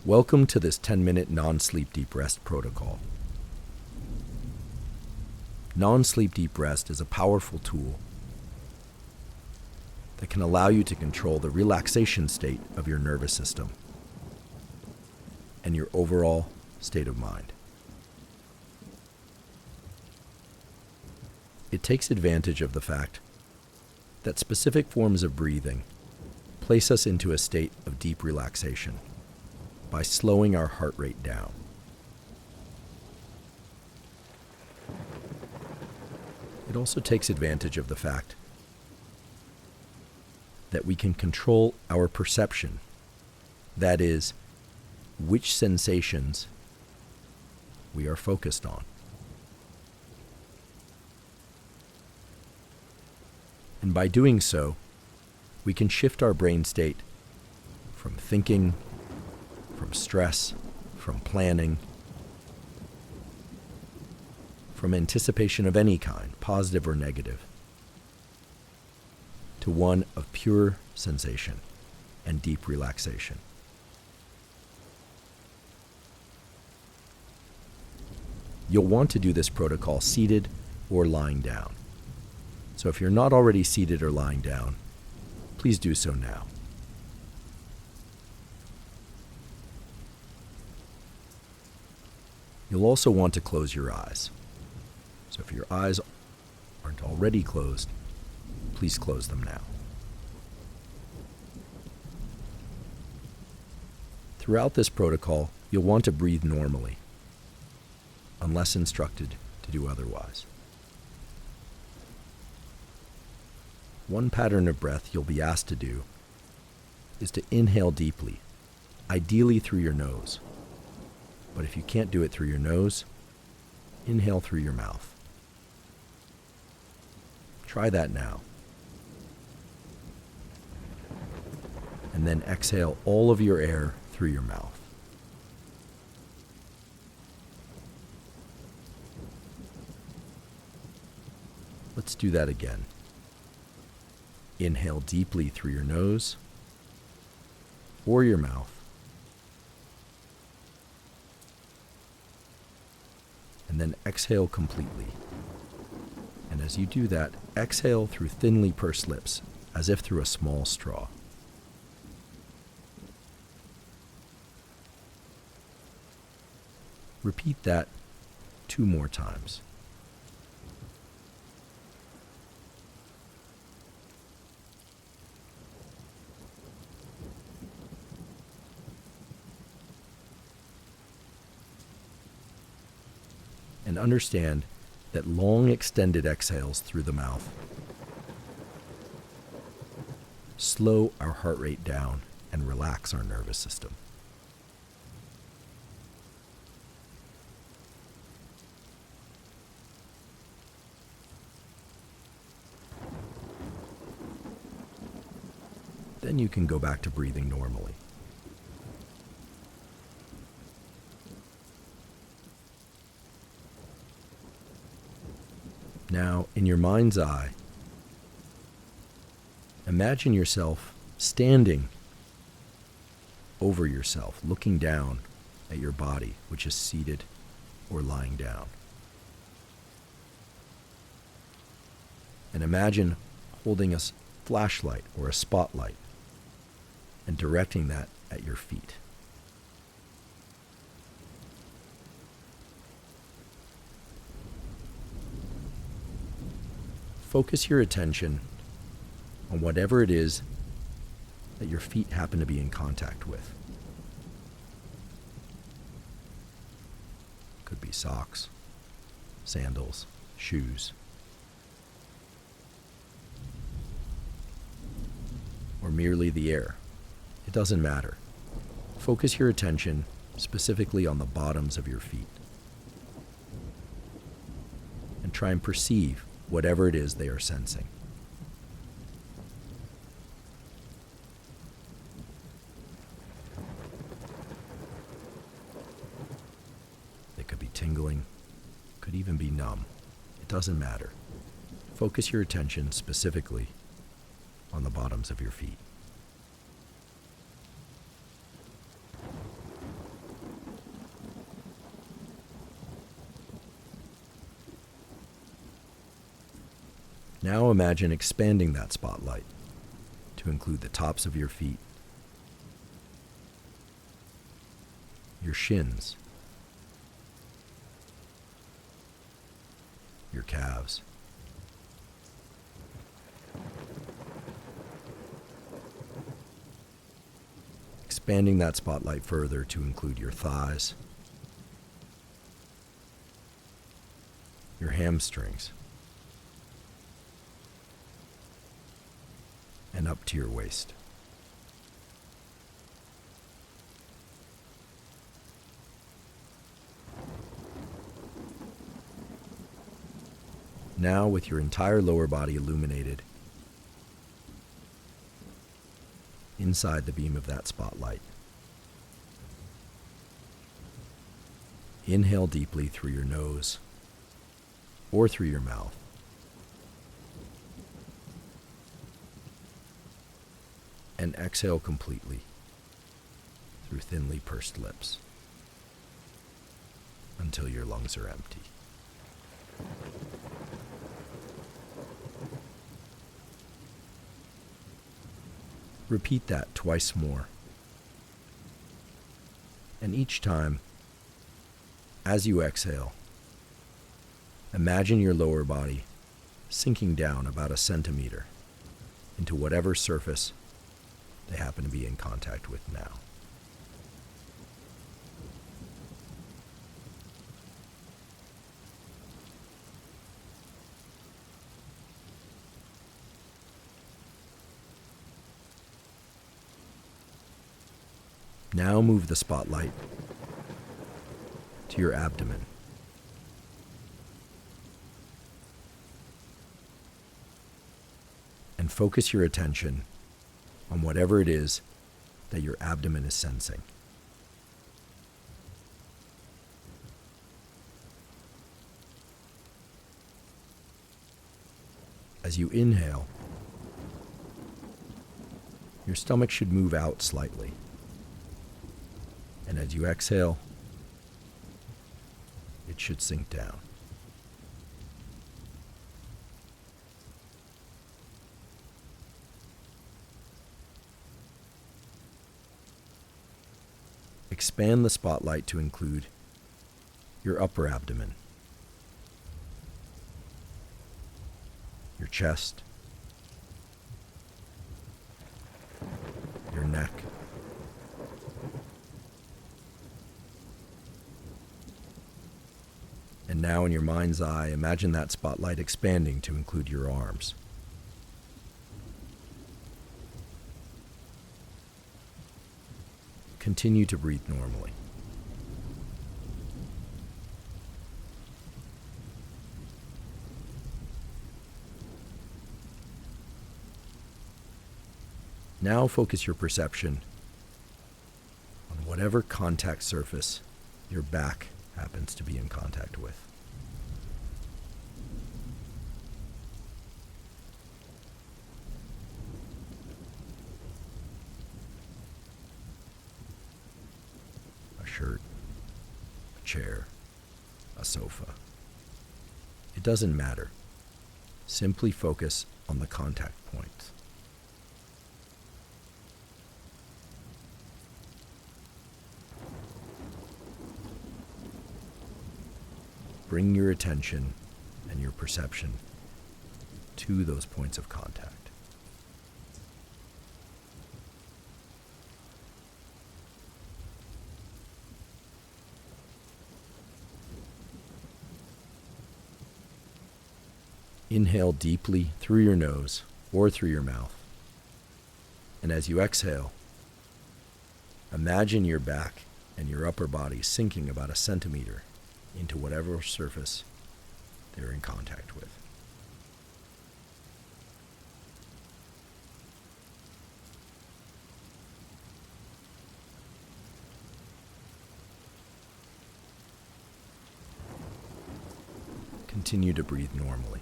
Welcome to this 10-minute non-sleep deep rest protocol. Non-sleep deep rest is a powerful tool that can allow you to control the relaxation state of your nervous system and your overall state of mind. It takes advantage of the fact that specific forms of breathing place us into a state of deep relaxation by slowing our heart rate down. It also takes advantage of the fact that we can control our perception, that is, which sensations we are focused on. And by doing so, we can shift our brain state from thinking, from stress, from planning, from anticipation of any kind, positive or negative, to one of pure sensation and deep relaxation. You'll want to do this protocol seated or lying down. So if you're not already seated or lying down, please do so now. You'll also want to close your eyes. So if your eyes aren't already closed, please close them now. Throughout this protocol, you'll want to breathe normally, unless instructed to do otherwise. One pattern of breath you'll be asked to do is to inhale deeply, ideally through your nose. But if you can't do it through your nose, inhale through your mouth. Try that now. And then exhale all of your air through your mouth. Let's do that again. Inhale deeply through your nose or your mouth. And then exhale completely. And as you do that, exhale through thinly pursed lips, as if through a small straw. Repeat that 2 more times. And understand that long extended exhales through the mouth slow our heart rate down and relax our nervous system. Then you can go back to breathing normally. Now, in your mind's eye, imagine yourself standing over yourself, looking down at your body, which is seated or lying down. And imagine holding a flashlight or a spotlight and directing that at your feet. Focus your attention on whatever it is that your feet happen to be in contact with. Could be socks, sandals, shoes, or merely the air. It doesn't matter. Focus your attention specifically on the bottoms of your feet and try and perceive whatever it is they are sensing. They could be tingling, could even be numb. It doesn't matter. Focus your attention specifically on the bottoms of your feet. Now imagine expanding that spotlight to include the tops of your feet, your shins, your calves, expanding that spotlight further to include your thighs, your hamstrings, and up to your waist. Now, with your entire lower body illuminated, inside the beam of that spotlight, inhale deeply through your nose or through your mouth. And exhale completely through thinly pursed lips until your lungs are empty. Repeat that twice more. And each time, as you exhale, imagine your lower body sinking down about a centimeter into whatever surface they happen to be in contact with now. Now move the spotlight to your abdomen. And focus your attention on whatever it is that your abdomen is sensing. As you inhale, your stomach should move out slightly. And as you exhale, it should sink down. Expand the spotlight to include your upper abdomen, your chest, your neck, and now in your mind's eye, imagine that spotlight expanding to include your arms. Continue to breathe normally. Now focus your perception on whatever contact surface your back happens to be in contact with. A shirt, a chair, a sofa. It doesn't matter. Simply focus on the contact points. Bring your attention and your perception to those points of contact. Inhale deeply through your nose or through your mouth. And as you exhale, imagine your back and your upper body sinking about a centimeter into whatever surface they're in contact with. Continue to breathe normally.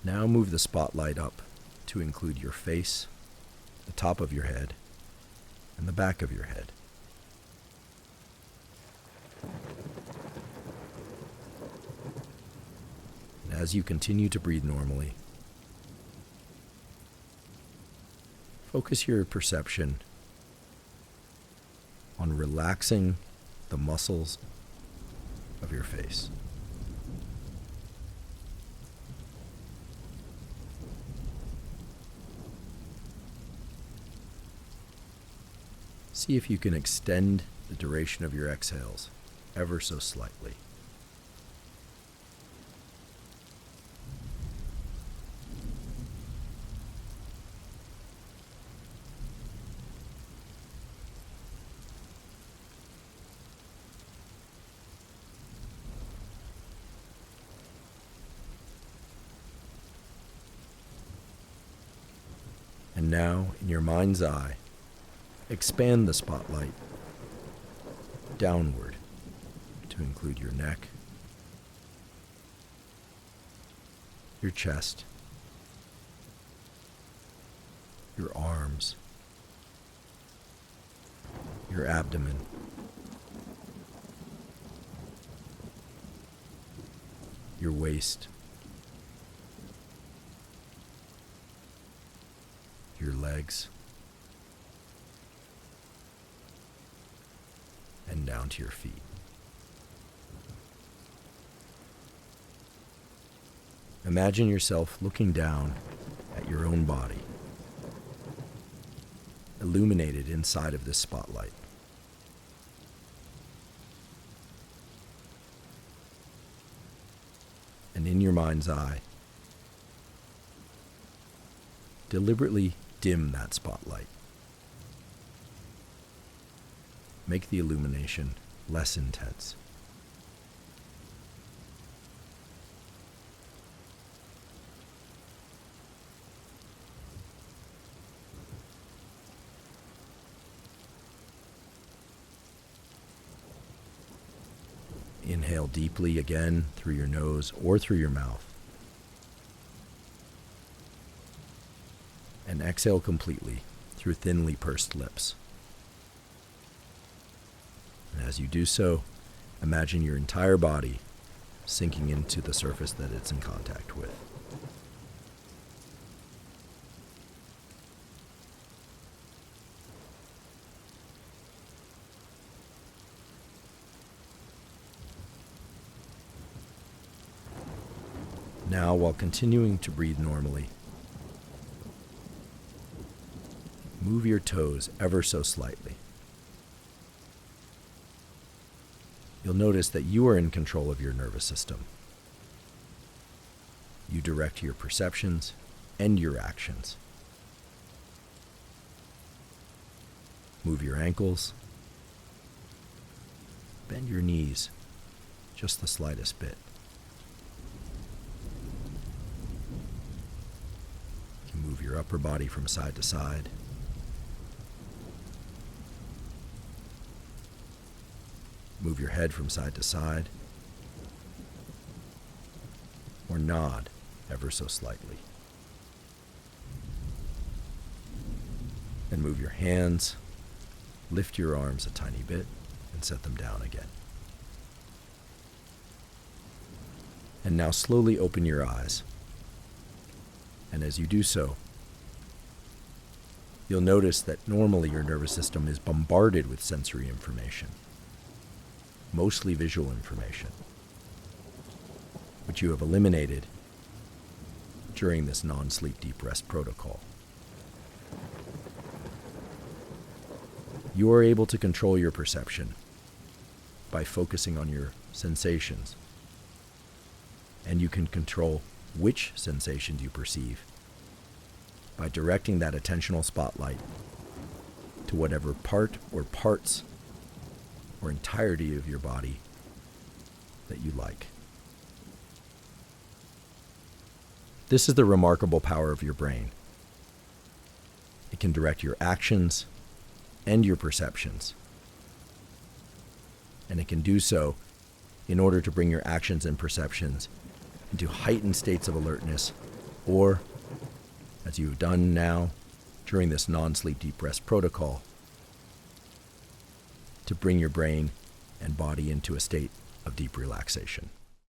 Now move the spotlight up to include your face, the top of your head, and the back of your head. And as you continue to breathe normally, focus your perception on relaxing the muscles of your face. See if you can extend the duration of your exhales ever so slightly. And now, in your mind's eye, expand the spotlight downward to include your neck, your chest, your arms, your abdomen, your waist, your legs, and down to your feet. Imagine yourself looking down at your own body, illuminated inside of this spotlight. And in your mind's eye, deliberately dim that spotlight. Make the illumination less intense. Inhale deeply again through your nose or through your mouth. And exhale completely through thinly pursed lips. And as you do so, imagine your entire body sinking into the surface that it's in contact with. Now, while continuing to breathe normally, move your toes ever so slightly. You'll notice that you are in control of your nervous system. You direct your perceptions and your actions. Move your ankles. Bend your knees just the slightest bit. You can move your upper body from side to side. Move your head from side to side, or nod ever so slightly. And move your hands, lift your arms a tiny bit, and set them down again. And now slowly open your eyes. And as you do so, you'll notice that normally your nervous system is bombarded with sensory information. Mostly visual information, which you have eliminated during this non-sleep deep rest protocol. You are able to control your perception by focusing on your sensations, and you can control which sensations you perceive by directing that attentional spotlight to whatever part or parts or entirety of your body that you like. This is the remarkable power of your brain. It can direct your actions and your perceptions. And it can do so in order to bring your actions and perceptions into heightened states of alertness, or, as you have done now, during this non-sleep deep rest protocol to bring your brain and body into a state of deep relaxation.